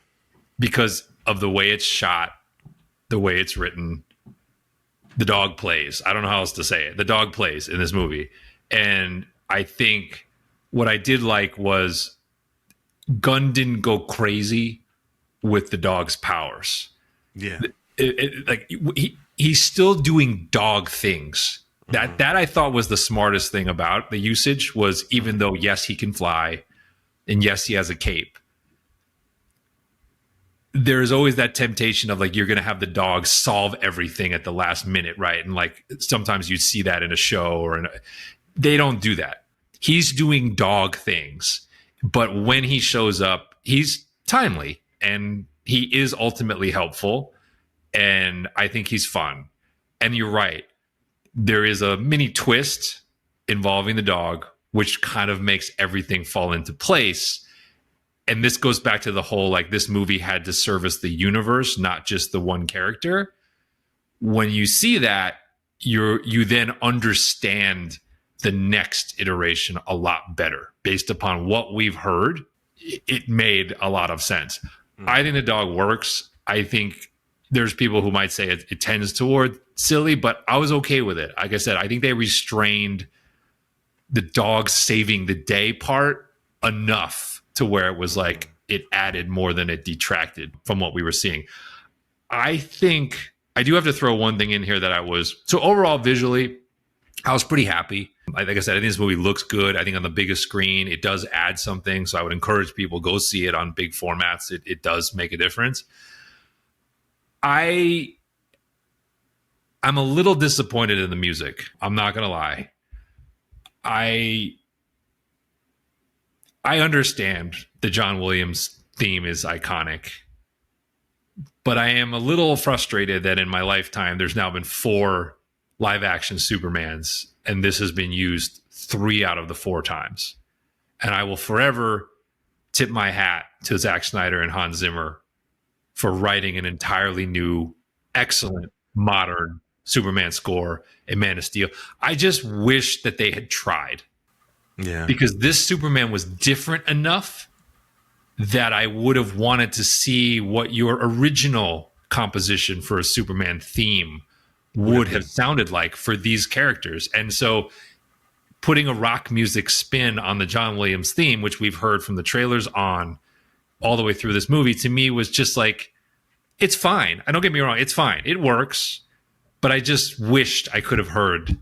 Because of the way it's shot, the way it's written, the dog plays. I don't know how else to say it. The dog plays in this movie. And I think what I did like was Gunn didn't go crazy with the dog's powers. Yeah. He's still doing dog things. That I thought was the smartest thing about the usage was, even though, yes, he can fly and yes, he has a cape, there's always that temptation of like, you're going to have the dog solve everything at the last minute. Right. And like, sometimes you'd see that in a show they don't do that. He's doing dog things, but when he shows up, he's timely and he is ultimately helpful. And I think he's fun. And you're right. There is a mini twist involving the dog, which kind of makes everything fall into place. And this goes back to the whole, like, this movie had to service the universe, not just the one character. When you see that, you then understand the next iteration a lot better. Based upon what we've heard, it made a lot of sense. I think the dog works. I think there's people who might say it tends toward silly, but I was okay with it. Like I said, I think they restrained the dog saving the day part enough to where it was like it added more than it detracted from what we were seeing. I think I do have to throw one thing in here that so overall visually, I was pretty happy. Like I said, I think this movie looks good. I think on the biggest screen, it does add something. So I would encourage people, go see it on big formats. It does make a difference. I'm a little disappointed in the music. I'm not going to lie. I understand the John Williams theme is iconic, but I am a little frustrated that in my lifetime, there's now been 4 live action Supermans, and this has been used 3 out of the 4 times. And I will forever tip my hat to Zack Snyder and Hans Zimmer for writing an entirely new, excellent, modern Superman score in Man of Steel. I just wish that they had tried. Yeah. Because this Superman was different enough that I would have wanted to see what your original composition for a Superman theme would have sounded like for these characters. And so putting a rock music spin on the John Williams theme, which we've heard from the trailers on all the way through this movie, to me was just like, it's fine. And don't get me wrong, it's fine. It works. But I just wished I could have heard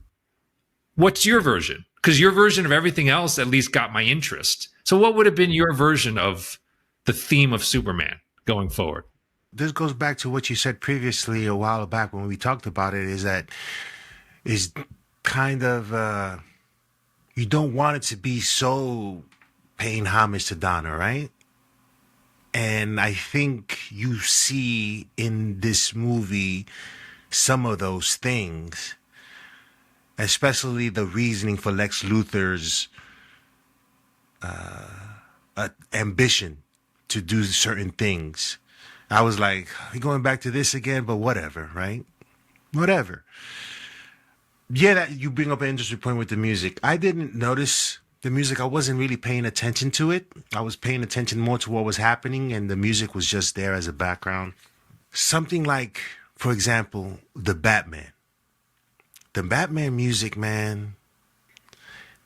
What's your version? Because your version of everything else at least got my interest. So what would have been your version of the theme of Superman going forward? This goes back to what you said previously a while back when we talked about it, is that is kind of you don't want it to be so paying homage to Donna, right? And I think you see in this movie some of those things, especially the reasoning for Lex Luthor's ambition to do certain things. I was like, we're going back to this again, but whatever, right? Whatever. Yeah, that you bring up an interesting point with the music. I didn't notice the music. I wasn't really paying attention to it. I was paying attention more to what was happening, and the music was just there as a background. Something like, for example, the Batman. The Batman music, man,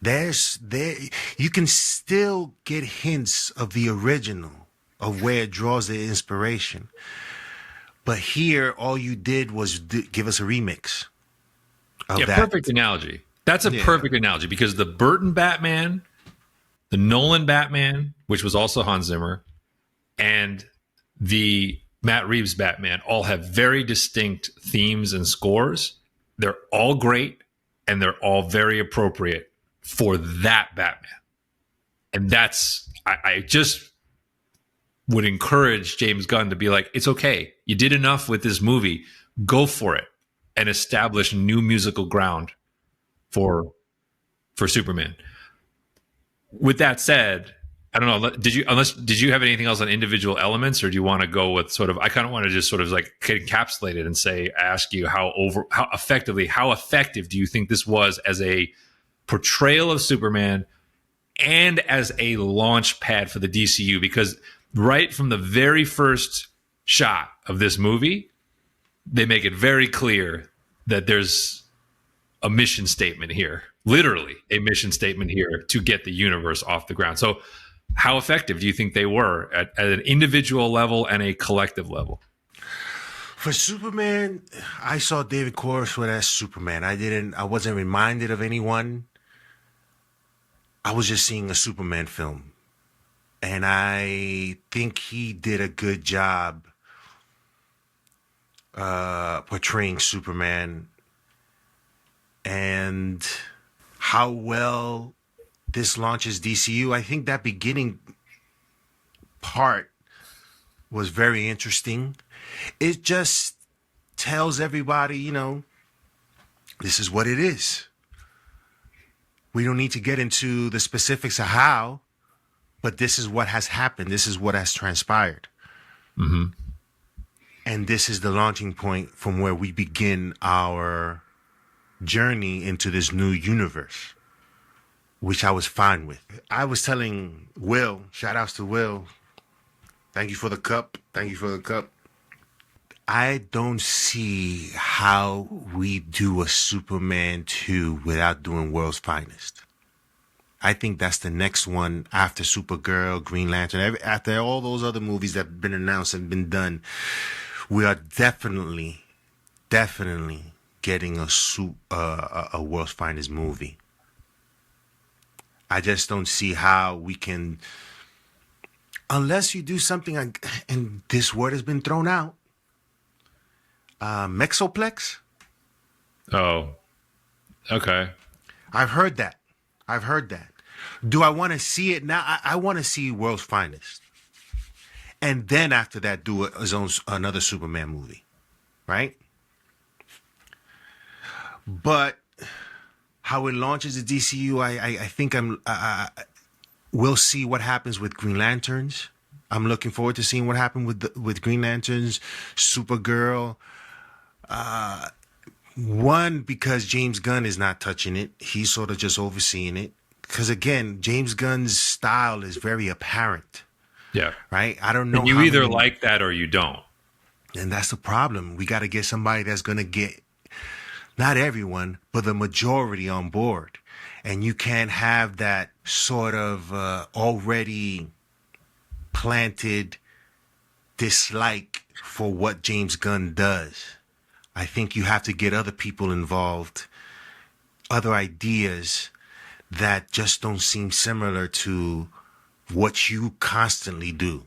you can still get hints of the original, of where it draws the inspiration. But here, all you did was give us a remix of that. Perfect analogy. That's a perfect analogy, because the Burton Batman, the Nolan Batman, which was also Hans Zimmer, and the Matt Reeves Batman all have very distinct themes and scores. They're all great, and they're all very appropriate for that Batman. And that's, I just would encourage James Gunn to be like, it's okay. You did enough with this movie. Go for it and establish new musical ground for Superman. With that said, I don't know, did you have anything else on individual elements, or do you want to go with sort of, I kind of want to just sort of like encapsulate it and ask you how effective do you think this was as a portrayal of Superman and as a launch pad for the DCU? Because right from the very first shot of this movie, they make it very clear that there's a mission statement here, literally a mission statement here to get the universe off the ground. So how effective do you think they were at an individual level and a collective level? For Superman, I saw David Corenswet as Superman. I wasn't reminded of anyone. I was just seeing a Superman film. And I think he did a good job portraying Superman, and how well this launches DCU. I think that beginning part was very interesting. It just tells everybody, this is what it is. We don't need to get into the specifics of how, but this is what has happened. This is what has transpired. Mm-hmm. And this is the launching point from where we begin our journey into this new universe, which I was fine with. I was telling Will, shout outs to Will, thank you for the cup. Thank you for the cup. I don't see how we do a Superman 2 without doing World's Finest. I think that's the next one after Supergirl, Green Lantern, after all those other movies that have been announced and been done. We are definitely getting a World's Finest movie. I just don't see how we can, unless you do something, and this word has been thrown out, Mexoplex. Oh, okay. I've heard that. Do I want to see it now? I want to see World's Finest. And then after that, do another Superman movie. Right? But how it launches the DCU, I think we'll see what happens with Green Lanterns. I'm looking forward to seeing what happened with Green Lanterns, Supergirl. One, because James Gunn is not touching it. He's sort of just overseeing it. Because again, James Gunn's style is very apparent. Yeah. Right? I don't know. And you either like that or you don't. And that's the problem. We got to get somebody that's going to get, not everyone, but the majority on board. And you can't have that sort of already planted dislike for what James Gunn does. I think you have to get other people involved, other ideas that just don't seem similar to what you constantly do?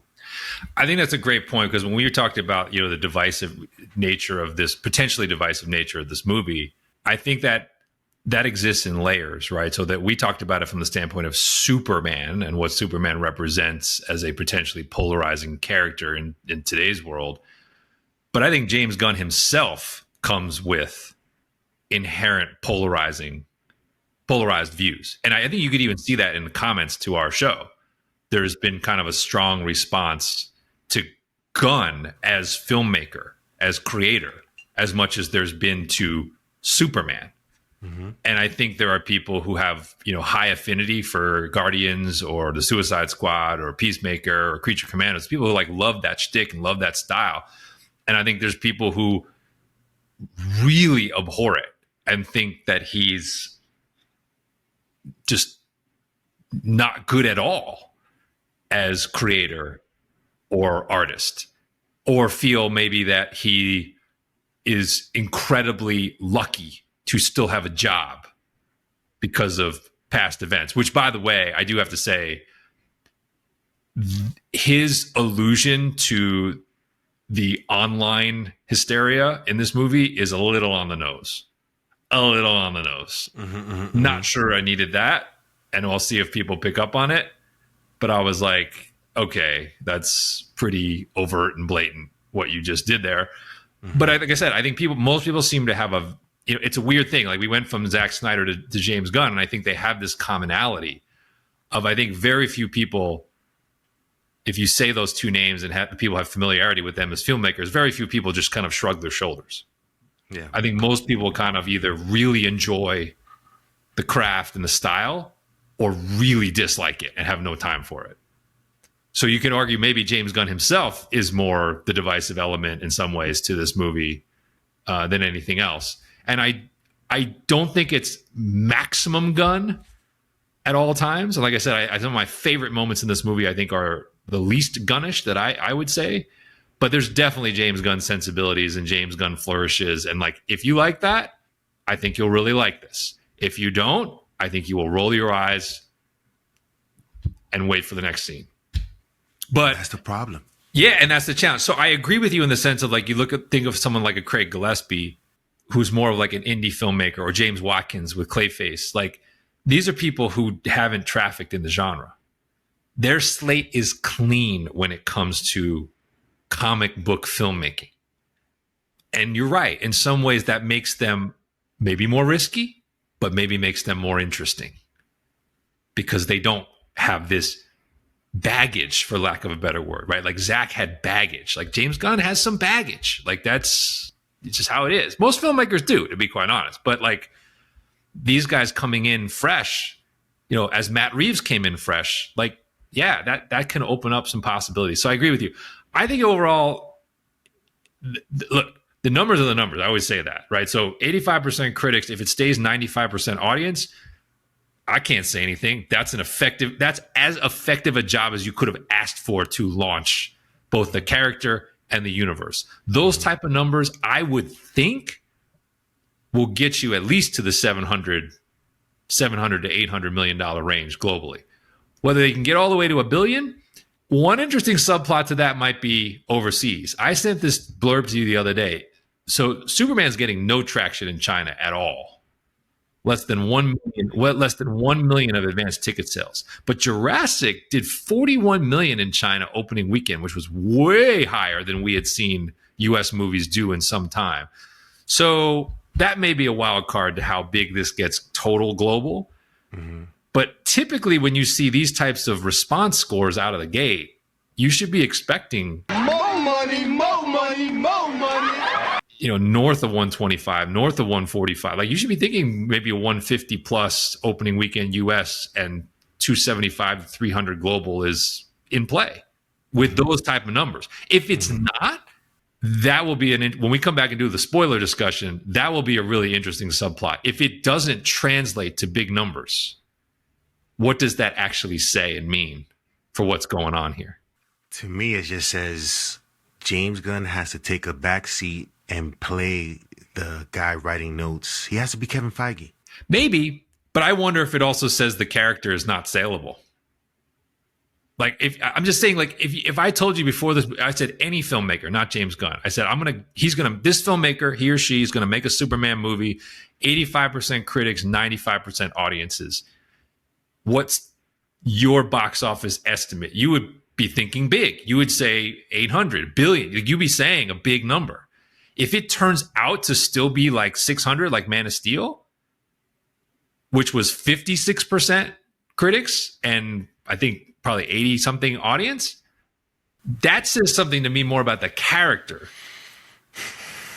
I think that's a great point, because when we talked about, the divisive nature of this, potentially divisive nature of this movie, I think that exists in layers, right? So that we talked about it from the standpoint of Superman and what Superman represents as a potentially polarizing character in today's world. But I think James Gunn himself comes with inherent polarized views. And I think you could even see that in the comments to our show. There's been kind of a strong response to Gunn as filmmaker, as creator, as much as there's been to Superman. Mm-hmm. And I think there are people who have, high affinity for Guardians or the Suicide Squad or Peacemaker or Creature Commandos, people who love that shtick and love that style. And I think there's people who really abhor it and think that he's just not good at all as creator or artist, or feel maybe that he is incredibly lucky to still have a job because of past events, which, by the way, I do have to say, his allusion to the online hysteria in this movie is a little on the nose. Not sure I needed that. And we'll see if people pick up on it. But I was like, okay, that's pretty overt and blatant what you just did there. Mm-hmm. But like I said, I think most people seem to have it's a weird thing. Like, we went from Zack Snyder to James Gunn, and I think they have this commonality of, I think very few people, if you say those two names and people have familiarity with them as filmmakers, very few people just kind of shrug their shoulders. Yeah, I think most people kind of either really enjoy the craft and the style, or really dislike it and have no time for it. So you can argue maybe James Gunn himself is more the divisive element in some ways to this movie than anything else. And I don't think it's maximum Gunn at all times. And like I said, some of my favorite moments in this movie, I think, are the least Gunnish that I would say. But there's definitely James Gunn sensibilities and James Gunn flourishes. And if you like that, I think you'll really like this. If you don't, I think you will roll your eyes and wait for the next scene. But that's the problem. Yeah, and that's the challenge. So I agree with you in the sense of, you think of someone like a Craig Gillespie, who's more of an indie filmmaker, or James Watkins with Clayface. These are people who haven't trafficked in the genre. Their slate is clean when it comes to comic book filmmaking. And you're right. In some ways, that makes them maybe more risky, but maybe makes them more interesting, because they don't have this baggage, for lack of a better word, right? Like Zach had baggage. James Gunn has some baggage. It's just how it is. Most filmmakers do, to be quite honest. But these guys coming in fresh, as Matt Reeves came in fresh, that can open up some possibilities. So I agree with you. I think overall, look, the numbers are the numbers. I always say that, right? So 85% critics, if it stays 95% audience, I can't say anything. That's as effective a job as you could have asked for to launch both the character and the universe. Those type of numbers, I would think, will get you at least to the $700 to $800 million range globally. Whether they can get all the way to $1 billion, one interesting subplot to that might be overseas. I sent this blurb to you the other day. So Superman's getting no traction in China at all. Less than 1 million of advanced ticket sales. But Jurassic did 41 million in China opening weekend, which was way higher than we had seen US movies do in some time. So that may be a wild card to how big this gets total global. Mm-hmm. But typically when you see these types of response scores out of the gate, you should be expecting more money, more money, more money. North of 125, north of 145. You should be thinking maybe a 150 plus opening weekend US and 275 to 300 global is in play with those type of numbers. If it's not, that will be when we come back and do the spoiler discussion, that will be a really interesting subplot. If it doesn't translate to big numbers, what does that actually say and mean for what's going on here? To me, it just says James Gunn has to take a back seat and play the guy writing notes. He has to be Kevin Feige. Maybe, but I wonder if it also says the character is not saleable. Like, if I'm just saying, like, if I told you before this, I said any filmmaker, not James Gunn. I said this filmmaker, he or she is gonna make a Superman movie, 85% critics, 95% audiences. What's your box office estimate? You would be thinking big. You would say 800 billion. You'd be saying a big number. If it turns out to still be like 600, like Man of Steel, which was 56% critics and I think probably 80 something audience, that says something to me more about the character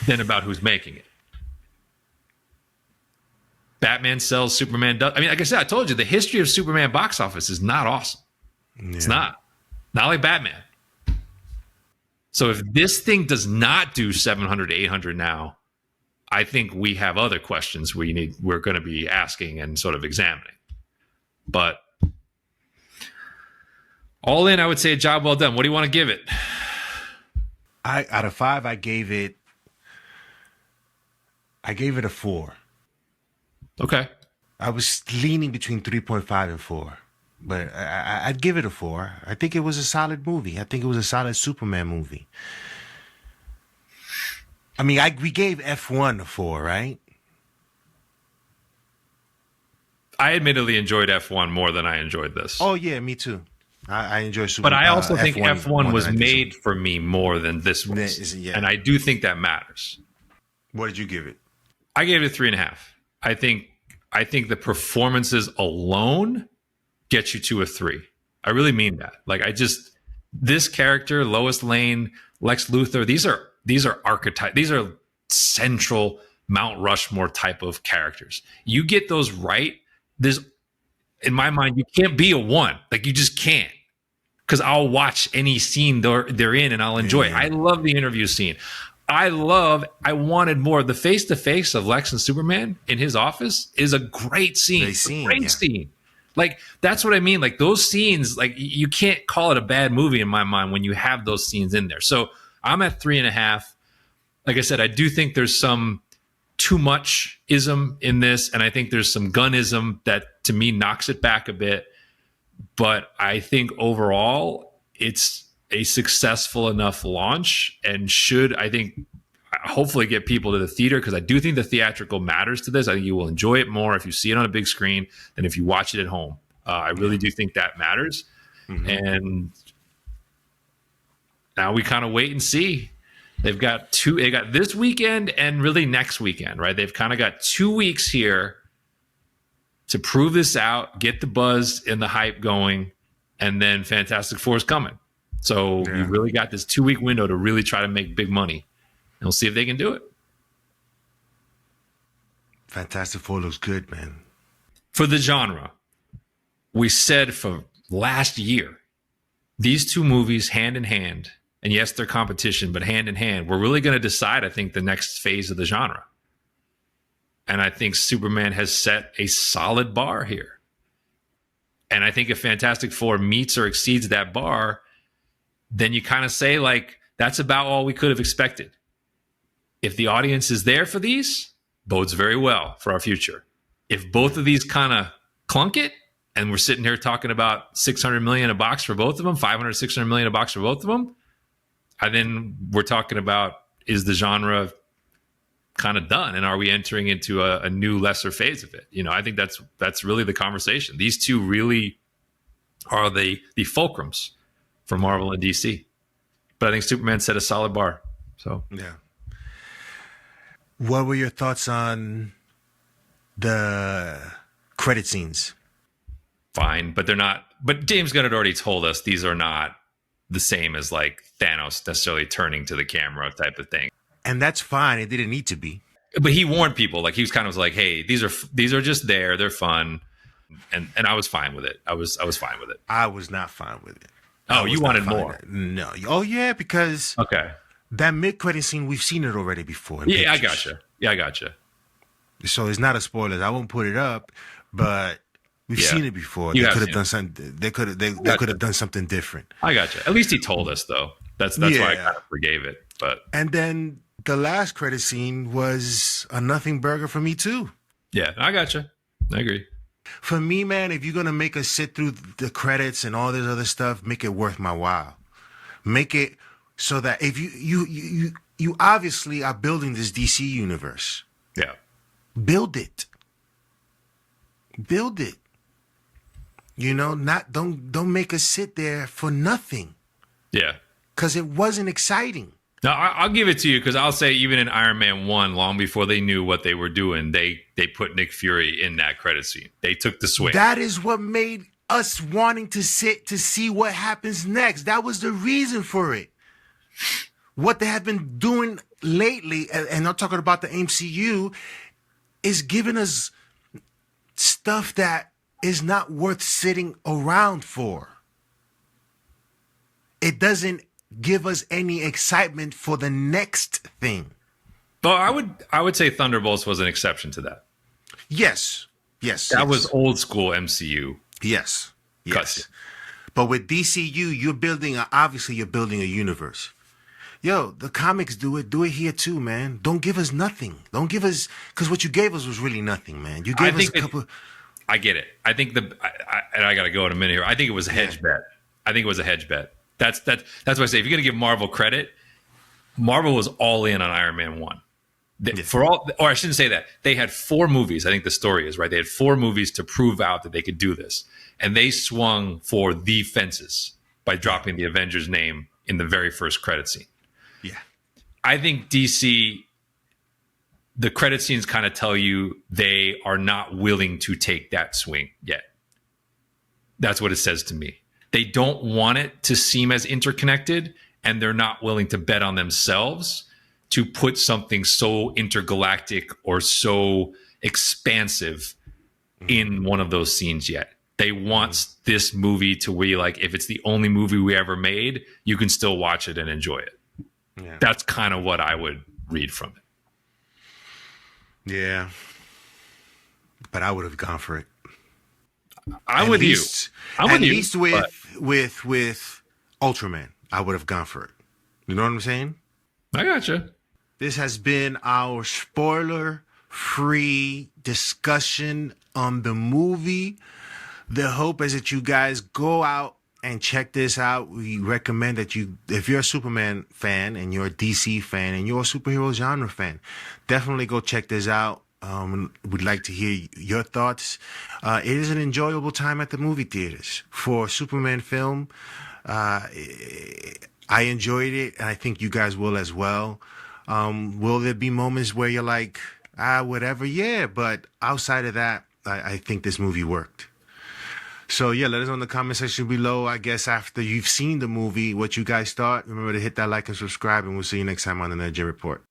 than about who's making it. Batman sells, Superman does. I mean, like I said, I told you the history of Superman box office is not awesome. Yeah. It's not like Batman. So if this thing does not do 700 to 800 now, I think we have other questions we're going to be asking and sort of examining. But all in, I would say a job well done. What do you want to give it? Out of 5, I gave it a 4. Okay. I was leaning between 3.5 and 4, but I'd give it a 4. I think it was a solid movie. I think it was a solid Superman movie. I mean, we gave F1 a 4, right? I admittedly enjoyed F1 more than I enjoyed this. Oh, yeah, me too. I enjoy Superman. But I also think F1 was made for me more than this was. Yeah. And I do think that matters. What did you give it? I gave it a 3.5. I think the performances alone get you to a 3. I really mean that. Like, this character, Lois Lane, Lex Luthor, these are archetypes. These are central Mount Rushmore type of characters. You get those right, in my mind, you can't be a 1. Like, you just can't. Because I'll watch any scene they're in and I'll enjoy it. I love the interview scene. I wanted more. The face-to-face of Lex and Superman in his office is a great scene. Great scene. Like, that's what I mean. Like, those scenes, like, you can't call it a bad movie in my mind when you have those scenes in there. So I'm at 3.5. Like I said, I do think there's some too much ism in this, and I think there's some Gunnism that, to me, knocks it back a bit. But I think overall, it's a successful enough launch and should, I think, hopefully get people to the theater, because I do think the theatrical matters to this. I think you will enjoy it more if you see it on a big screen than if you watch it at home. I really do think that matters. Mm-hmm. And now we kind of wait and see. They got this weekend and really next weekend, right? They've kind of got 2 weeks here to prove this out, get the buzz and the hype going, and then Fantastic Four is coming. So you really got this 2-week window to really try to make big money. And we'll see if they can do it. Fantastic Four looks good, man. For the genre, we said for last year, these two movies hand in hand, and yes, they're competition, but hand in hand, we're really going to decide, I think, the next phase of the genre. And I think Superman has set a solid bar here. And I think if Fantastic Four meets or exceeds that bar, then you kind of say, like, that's about all we could have expected. If the audience is there for these, bodes very well for our future. If both of these kind of clunk it, and we're sitting here talking about 600 million a box for both of them, 500, 600 million a box for both of them, and then we're talking about, is the genre kind of done, and are we entering into a new lesser phase of it? You know, I think that's really the conversation. These two really are the fulcrums for Marvel and DC. But I think Superman set a solid bar. So yeah. What were your thoughts on the credit scenes? Fine, but they're not. But James Gunn had already told us these are not the same as like Thanos necessarily turning to the camera type of thing. And that's fine. It didn't need to be. But he warned people. Like, he was kind of like, "Hey, these are just there. They're fun," and I was fine with it. I was fine with it. I was not fine with it. Oh, you wanted more? No. Oh yeah, because that mid-credit scene, we've seen it already before. Yeah, pictures. I gotcha. So it's not a spoiler. I won't put it up, but we've seen it before. They could have done something. They could have done something different. I gotcha. At least he told us, though. That's why I kind of forgave it. But and then the last credit scene was a nothing burger for me too. Yeah, I gotcha. I agree. For me, man, if you're gonna make us sit through the credits and all this other stuff, make it worth my while. Make it so that if you obviously are building this DC universe. Yeah. Build it. Build it. You know, don't make us sit there for nothing. Yeah. Because it wasn't exciting. Now, I'll give it to you because I'll say even in Iron Man 1, long before they knew what they were doing, they put Nick Fury in that credit scene. They took the swing. That is what made us wanting to sit to see what happens next. That was the reason for it. What they have been doing lately, and I'm talking about the MCU, is giving us stuff that is not worth sitting around for. It doesn't give us any excitement for the next thing. But I would say Thunderbolts was an exception to that. Yes. That was old school MCU. Yes. Cuts. But with DCU, you're building a universe. Yo, the comics do it here too, man. Don't give us nothing. Don't give us, because what you gave us was really nothing, man. You gave us a couple. I get it. I think and I got to go in a minute here. I think it was a hedge bet. I think it was a hedge bet. That's what I say. If you're going to give Marvel credit, Marvel was all in on Iron Man 1. Or I shouldn't say that. They had 4 movies. I think the story is right. They had 4 movies to prove out that they could do this. And they swung for the fences by dropping the Avengers name in the very first credit scene. Yeah. I think DC, the credit scenes kind of tell you they are not willing to take that swing yet. That's what it says to me. They don't want it to seem as interconnected, and they're not willing to bet on themselves to put something so intergalactic or so expansive in one of those scenes yet. They want this movie to be like, if it's the only movie we ever made, you can still watch it and enjoy it. Yeah. That's kind of what I would read from it. Yeah. But I would have gone for it. I'm with you. At least with Ultraman, I would have gone for it. You know what I'm saying? I gotcha. This has been our spoiler-free discussion on the movie. The hope is that you guys go out and check this out. We recommend that if you're a Superman fan and you're a DC fan and you're a superhero genre fan, definitely go check this out. We'd like to hear your thoughts. It is an enjoyable time at the movie theaters for a Superman film. I enjoyed it, and I think you guys will as well. Will there be moments where you're like, whatever? Yeah, but outside of that, I think this movie worked. So, yeah, let us know in the comment section below, I guess, after you've seen the movie, what you guys thought. Remember to hit that like and subscribe, and we'll see you next time on the Nerd Gen Report.